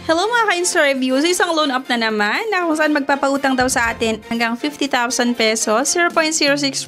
Hello mga ka-Insta Review. Sa isang loan up na naman na kung saan magpapautang daw sa atin hanggang 50,000 pesos, 0.06%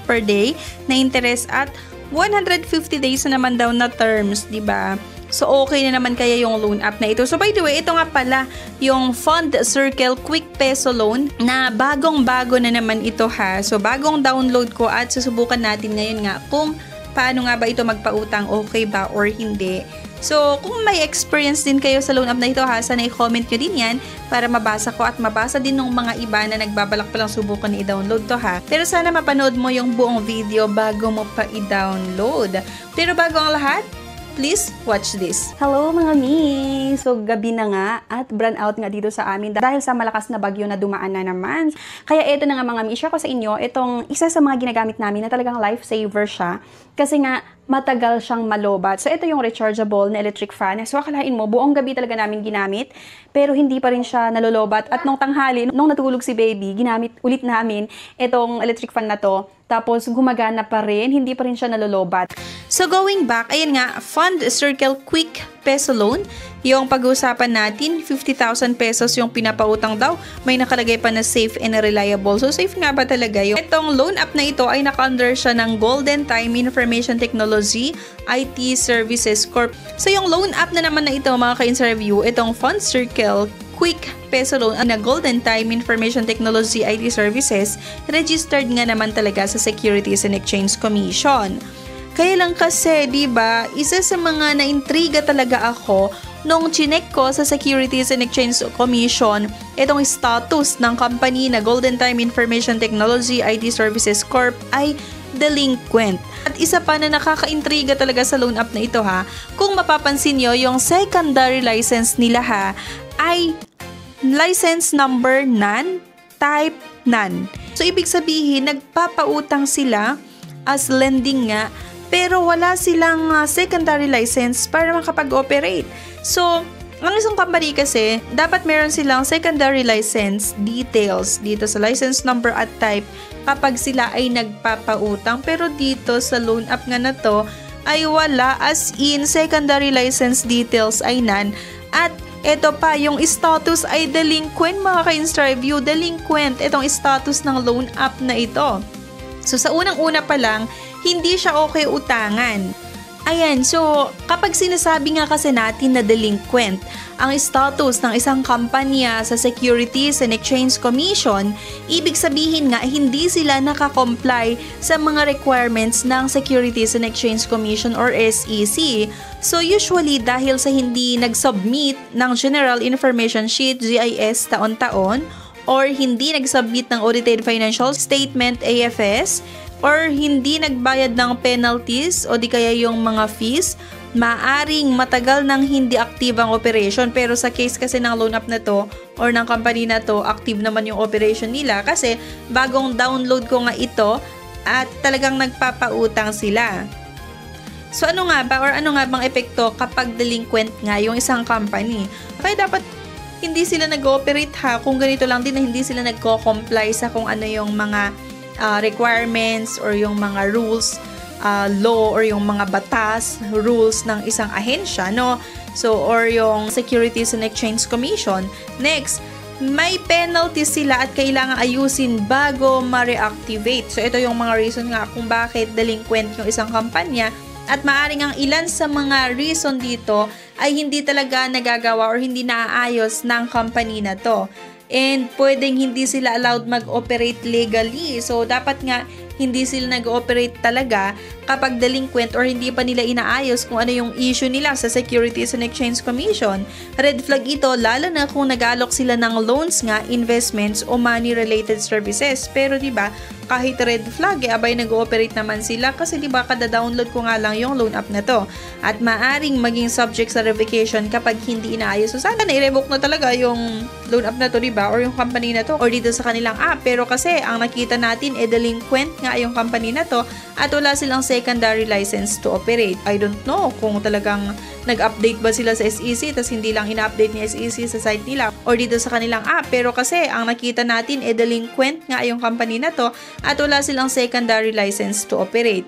per day na interest at 150 days na naman daw na terms, di ba? So okay na naman kaya yung loan up na ito. So by the way, ito nga pala yung Fund Circle Quick Peso Loan na bagong-bago na naman ito ha. So bagong download ko at susubukan natin ngayon nga kung paano nga ba ito magpautang, okay ba or hindi. So, kung may experience din kayo sa loan up na ito ha, sana i-comment nyo din yan para mabasa ko at mabasa din ng mga iba na nagbabalak palang subukan na i-download to ha. Pero sana mapanood mo yung buong video bago mo pa i-download. Pero bago ang lahat, please watch this. Hello mga mi! So gabi na nga at brown out nga dito sa amin dahil sa malakas na bagyo na dumaan na naman. Kaya ito na nga mga mi, share ko sa inyo itong isa sa mga ginagamit namin na talagang lifesaver siya. Kasi nga matagal siyang malobat. So ito yung rechargeable na electric fan. So akalain mo, buong gabi talaga namin ginamit pero hindi pa rin siya nalolobat. At nung tanghali, nung natulog si baby, ginamit ulit namin itong electric fan na to. Tapos gumagana pa rin, hindi pa rin siya nalolobat. So going back, ayan nga, Fund Circle Quick Peso Loan. Yung pag-uusapan natin, 50,000 pesos yung pinapautang daw. May nakalagay pa na safe and reliable. So safe nga ba talaga yung itong loan app na ito ay naka-under siya ng Golden Time Information Technology IT Services Corp. So yung loan app na naman na ito mga ka-Insta Review, itong Fund Circle Quick Peso Loan na Golden Time Information Technology IT Services, registered nga naman talaga sa Securities and Exchange Commission. Kaya lang kasi, di ba, isa sa mga naintriga talaga ako nung chinek ko sa Securities and Exchange Commission itong status ng company na Golden Time Information Technology IT Services Corp ay delinquent. At isa pa na nakakaintriga talaga sa loan app na ito ha, kung mapapansin nyo, yung secondary license nila ha, ay license number none, type none. So ibig sabihin, nagpapautang sila as lending nga, pero wala silang secondary license para makapag-operate. So, ang isang company kasi, dapat meron silang secondary license details dito sa license number at type kapag sila ay nagpapautang. Pero dito sa loan app nga na to, ay wala, as in secondary license details ay none. At ito pa, yung status ay delinquent mga ka-Insta Review. Delinquent itong status ng loan app na ito. So, sa unang-una pa lang, hindi siya okay utangan. Ayan, so kapag sinasabi nga kasi natin na delinquent ang status ng isang kumpanya sa Securities and Exchange Commission, ibig sabihin nga hindi sila nakakomply sa mga requirements ng Securities and Exchange Commission or SEC. So usually dahil sa hindi nag-submit ng General Information Sheet GIS taon-taon or hindi nag-submit ng Audited Financial Statement AFS, or hindi nagbayad ng penalties o di kaya yung mga fees, maaring matagal nang hindi active ang operation. Pero sa case kasi ng loan up na to or ng company na to, active naman yung operation nila kasi bagong download ko nga ito at talagang nagpapautang sila. So ano nga ba or ano nga bang epekto kapag delinquent nga yung isang company? Kaya dapat hindi sila nag-ooperate ha, kung ganito lang din na hindi sila nagko-comply sa kung ano yung mga requirements or yung mga rules, law or yung mga batas, rules ng isang ahensya, no? So, or yung Securities and Exchange Commission. Next, may penalty sila at kailangan ayusin bago ma-reactivate. So, ito yung mga reason nga kung bakit delinquent yung isang kampanya at maaring ang ilan sa mga reason dito ay hindi talaga nagagawa or hindi naaayos ng company na to. And pwedeng hindi sila allowed mag-operate legally. So, dapat nga hindi sila nag-ooperate talaga kapag delinquent or hindi pa nila inaayos kung ano yung issue nila sa Securities and Exchange Commission. Red flag ito lalo na kung nag-alok sila ng loans nga, investments o money-related services. Pero 'di ba, kahit red flag, abay nag-ooperate naman sila kasi 'di ba kada-download ko nga lang yung loan app na to. At maaring maging subject sa revocation kapag hindi inaayos. So sana na-revoke na talaga yung loan app na to, 'di ba? Or yung company na to or dito sa kanilang app. Pero kasi ang nakita natin delinquent nga yung company na to at wala silang secondary license to operate. I don't know kung talagang nag-update ba sila sa SEC tas hindi lang ina-update ni SEC sa site nila or dito sa kanilang app. Pero kasi ang nakita natin delinquent nga yung company na to at wala silang secondary license to operate.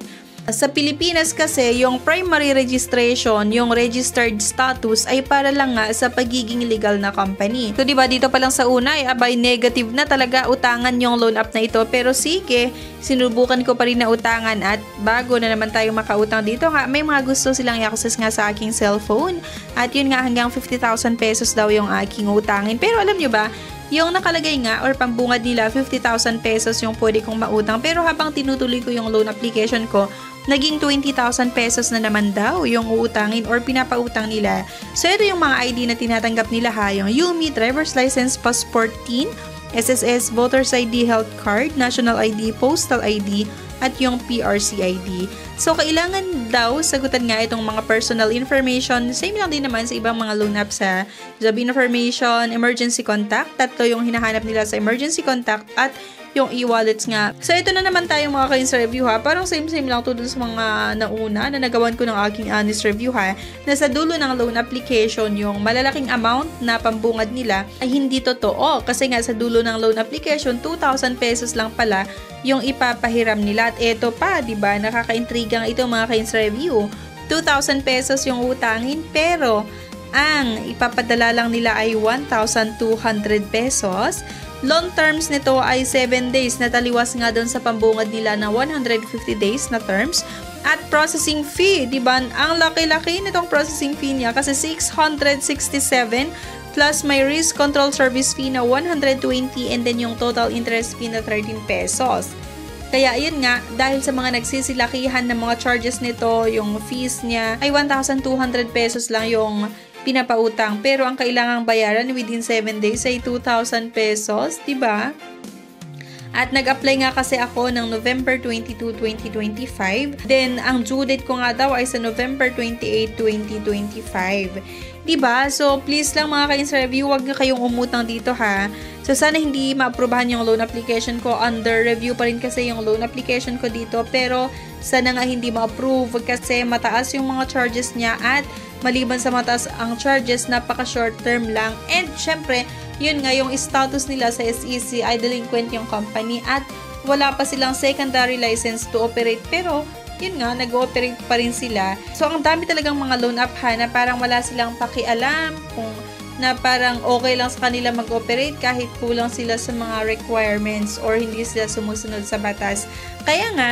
Sa Pilipinas kasi, yung primary registration, yung registered status ay para lang nga sa pagiging legal na company. So, diba, dito pa lang sa una, abay negative na talaga utangan yung loan app na ito. Pero sige, sinubukan ko pa rin na utangan at bago na naman tayo makautang dito nga, may mga gusto silang i-access nga sa aking cellphone. At yun nga, hanggang 50,000 pesos daw yung aking utangin. Pero alam nyo ba, yung nakalagay nga or pambungad nila 50,000 pesos yung pwede kong mautang, pero habang tinutuloy ko yung loan application ko, naging 20,000 pesos na naman daw yung uutangin or pinapautang nila. So ito yung mga ID na tinatanggap nila ha, yung UMI, Driver's License, Passport TIN, SSS, Voter's ID, Health Card, National ID, Postal ID, at yung PRC ID. So, kailangan daw sagutan nga itong mga personal information. Same lang din naman sa ibang mga loan apps sa job information, emergency contact. Tatlo yung hinahanap nila sa emergency contact at yung e-wallets nga. So, ito na naman tayo mga ka-ins review ha. Parang same-same lang to dun sa mga nauna na nagawan ko ng aking honest review ha. Na sa dulo ng loan application, yung malalaking amount na pambungad nila ay hindi totoo. Kasi nga sa dulo ng loan application, 2,000 pesos lang pala yung ipapahiram nila. At ito pa, diba? Nakaka-intriga nga ito mga ka-ins review. 2,000 pesos yung utangin pero ang ipapadala lang nila ay 1,200 pesos. Loan terms nito ay 7 days na taliwas nga doon sa pambungad nila na 150 days na terms. At processing fee, diba? Ang laki-laki nitong processing fee niya kasi 667 plus may risk control service fee na 120 and then yung total interest fee na 13 pesos. Kaya yun nga, dahil sa mga nagsisilakihan ng mga charges nito, yung fees niya ay 1,200 pesos lang yung pinapautang. Pero ang kailangang bayaran within 7 days ay 2,000 pesos, diba? At nag-apply nga kasi ako ng November 22, 2025. Then, ang due date ko nga daw ay sa November 28, 2025. Diba? So, please lang mga ka-ins review, huwag na kayong umutang dito ha. So, sana hindi ma-aprobahan yung loan application ko. Under review pa rin kasi yung loan application ko dito. Pero, sana nga hindi ma-approve kasi mataas yung mga charges niya at maliban sa mataas ang charges, napaka short term lang. And, syempre, yun nga, yung status nila sa SEC ay delinquent yung company at wala pa silang secondary license to operate. Pero, yun nga, nag-ooperate pa rin sila. So, ang dami talagang mga loan app ha, na parang wala silang pakialam kung na parang okay lang sa kanila mag-operate kahit kulang sila sa mga requirements or hindi sila sumusunod sa batas. Kaya nga,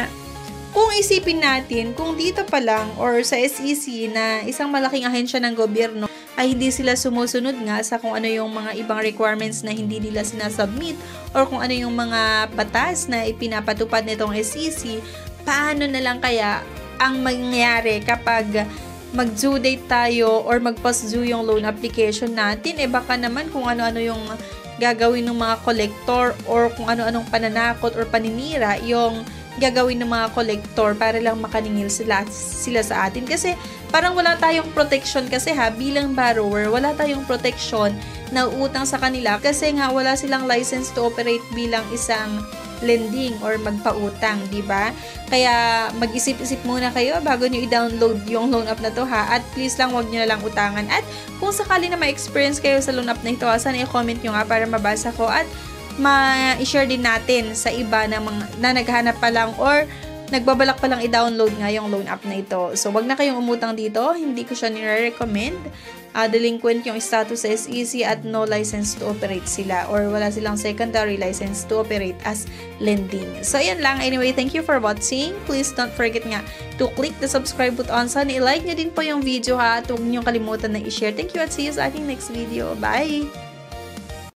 kung isipin natin, kung dito pa lang or sa SEC na isang malaking ahensya ng gobyerno ay hindi sila sumusunod nga sa kung ano yung mga ibang requirements na hindi nila sinasubmit or kung ano yung mga batas na ipinapatupad nitong SEC, paano na lang kaya ang mangyayari kapag mag-due date tayo or mag-post due yung loan application natin? Baka naman kung ano-ano yung gagawin ng mga collector or kung ano-anong pananakot or paninira yung gagawin ng mga collector para lang makaningil sila sa atin. Kasi parang wala tayong protection kasi ha, bilang borrower, wala tayong protection na utang sa kanila kasi nga wala silang license to operate bilang isang lending or magpautang, di ba? Kaya mag-isip-isip muna kayo bago nyo i-download yung loan app na to ha. At please lang, wag nyo na lang utangan. At kung sakali na ma-experience kayo sa loan app na ito, sana i-comment nyo nga para mabasa ko at ma-share din natin sa iba na naghahanap pa lang or nagbabalak pa lang i-download nga yung loan app na ito. So, wag na kayong umutang dito. Hindi ko siya nire-recommend. Delinquent yung status sa SEC at no license to operate sila or wala silang secondary license to operate as lending. So, yan lang. Anyway, thank you for watching. Please don't forget nga to click the subscribe button. Sana i-like nyo din po yung video ha at huwag nyo kalimutan na i-share. Thank you at see you sa ating next video. Bye!